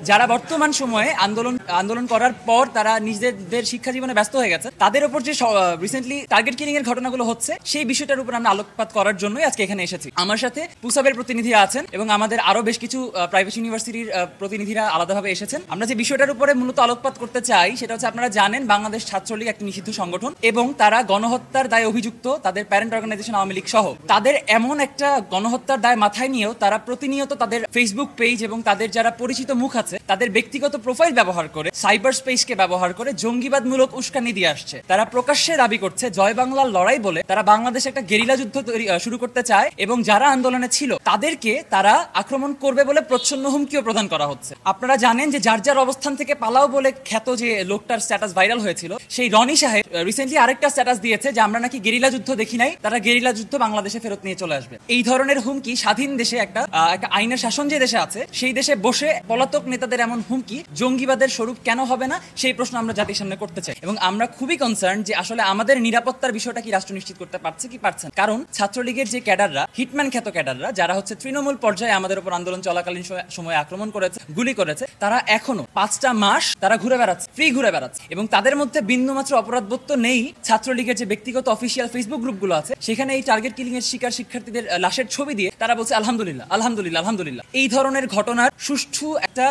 যারা বর্তমান সময়ে আন্দোলন করার পর তারা নিজেদের শিক্ষা জীবনে ব্যস্ত হয়ে গেছে, তাদের উপর যে রিসেন্টলি টার্গেট কিলিং এর ঘটনাগুলো হচ্ছে সেই বিষয়টার উপর আমরা আলোকপাত করার জন্যই আজকে এখানে এসেছি। আমার সাথে পুসাবের প্রতিনিধি আছেন এবং আমাদের আরো বেশ কিছু প্রাইভেট ইউনিভার্সিটির প্রতিনিধিরা আলাদাভাবে এসেছেন। আমরা যে বিষয়টার উপরে মূলত আলোকপাত করতে চাই সেটা হচ্ছে, আপনারা জানেন বাংলাদেশ ছাত্রলীগ একটি নিষিদ্ধ সংগঠন এবং তারা গণহত্যার দায়ে অভিযুক্ত, তাদের প্যারেন্ট অর্গানাইজেশন আওয়ামী লীগ সহ। তাদের এমন একটা গণহত্যার দায় মাথায় নিয়েও তারা প্রতিনিয়ত তাদের ফেসবুক পেজ এবং তাদের যারা পরিচিত মুখ আছে তাদের ব্যক্তিগত প্রোফাইল ব্যবহার করে, সাইবার স্পেসকে ব্যবহার করে জঙ্গিবাদমূলক উস্কানি দিয়ে আসছে। তারা প্রকাশ্যে দাবি করছে জয় বাংলার লড়াই বলে তারা বাংলাদেশে একটা গেরিলা যুদ্ধ শুরু করতে চায় এবং যারা আন্দোলনে ছিল তাদেরকে তারা আক্রমণ করবে বলে প্রচ্ছন্ন হুমকিও প্রদান করা হচ্ছে। আপনারা জানেন যে যার যার অবস্থান থেকে পালাও বলে খ্যাত যে লোকটার স্ট্যাটাস ভাইরাল হয়েছিল, সেই রনি সাহেব রিসেন্টলি আরেকটা স্ট্যাটাস দিয়েছে যে আমরা নাকি গেরিলা যুদ্ধ দেখি নাই, তারা গেরিলা যুদ্ধ বাংলাদেশে ফেরত নিয়ে চলে আসবে। এই ধরনের হুমকি স্বাধীন দেশে একটা আইনের শাসন যে দেশে আছে সেই দেশে বসে পলাতক নেতাদের এমন হুমকি জঙ্গিবাদের স্বরূপ কেন হবে না, সেই প্রশ্ন আমরা জাতির সামনে করতে চাই। এবং আমরা খুবই কনসার্ন যে আসলে আমাদের নিরাপত্তার বিষয়টা কি রাষ্ট্র নিশ্চিত করতে পারছে কি পারছে না। কারণ ছাত্রলীগের যে ক্যাডাররা, হিটম্যান খ্যাত ক্যাডাররা, যারা হচ্ছে তৃণমূল পর্যায়ে আমাদের উপর আন্দোলন চলাকালীন সময় আক্রমণ করেছে, গুলি করেছে, তারা এখনো 5টা মাস তারা ঘুরে বেড়াচ্ছে, ফ্রি ঘুরে বেড়াচ্ছে। এবং তাদের মধ্যে বিন্দুমাত্র অপরাধবোধ তো নেই। ছাত্রলীগের যে ব্যক্তিগত অফিসিয়াল ফেসবুক গ্রুপগুলো আছে সেখানে এই টার্গেট কিলিং এর শিকার শিক্ষার্থীদের লাশের ছবি দিয়ে তারা বলছে আলহামদুলিল্লাহ আলহামদুলিল্লাহ আলহামদুলিল্লাহ। এই ধরনের ঘটনার সুষ্ঠু একটা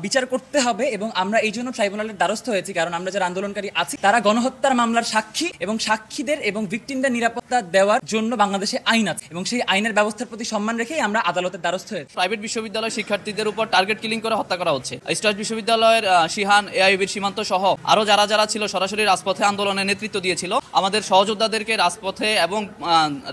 বিচার করতে হবে এবং আমরা এই জন্য ট্রাইব্যুনালের দ্বারস্থ হয়েছি। কারণ আমরা যারা আন্দোলনকারী আছি তারা গণহত্যার মামলার সাক্ষী এবং সাক্ষীদের এবং ভিকটিমদের নিরাপত্তা দেওয়ার জন্য বাংলাদেশে আইন আছে এবং সেই আইনের ব্যবস্থার প্রতি সম্মান রেখেই আমরা আদালতের দ্বারস্থ হয়েছি। প্রাইভেট বিশ্ববিদ্যালয়ের শিক্ষার্থীদের উপর টার্গেট কিলিং করে হত্যা করা হচ্ছে। স্টার্ট বিশ্ববিদ্যালয়ের শিহান, এআইবির সীমান্ত সহ আরো যারা ছিল সরাসরি রাজপথে আন্দোলনের নেতৃত্ব দিয়েছিল, আমাদের সহযোদ্ধাদেরকে রাজপথে এবং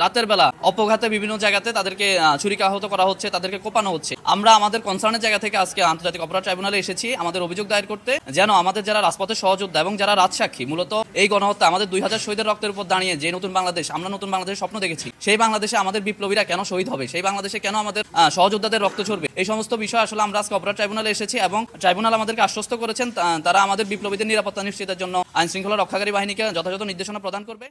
রাতের বেলা অপঘাতে বিভিন্ন জায়গাতে তাদেরকে ছুরিকাহত করা হচ্ছে, তাদেরকে কোপানো হচ্ছে। আমরা আমাদের কনসার্নের জায়গা থেকে আজকে আন্তর্জাতিক অপরাধ ট্রাইব্যুনালে এসেছি আমাদের অভিযোগ দায়ের করতে, যেন আমাদের যারা রাজপথের সহযোদ্ধা এবং যারা রাজসাক্ষী, মূলত এই গণহত্যা আমাদের 2000 শহীদের রক্তের উপর দাঁড়িয়ে যে নতুন বাংলাদেশ, আমরা নতুন বাংলাদেশের স্বপ্ন দেখেছি, সেই বাংলাদেশে আমাদের বিপ্লবীরা কেন শহীদ হবে, সেই বাংলাদেশে কেন আমাদের সহযোদ্ধাদের রক্ত ঝরবে, এই সমস্ত বিষয় আসলে আমরা আজকে অপরাধ ট্রাইব্যুনালে এসেছি এবং ট্রাইব্যুনাল আমাদেরকে আশ্বস্ত করেছেন তারা আমাদের বিপ্লবীদের নিরাপত্তা নিশ্চিতের জন্য আইন শৃঙ্খলা রক্ষাকারী বাহিনীকে যথাযথ নির্দেশনা প্রদান করবে।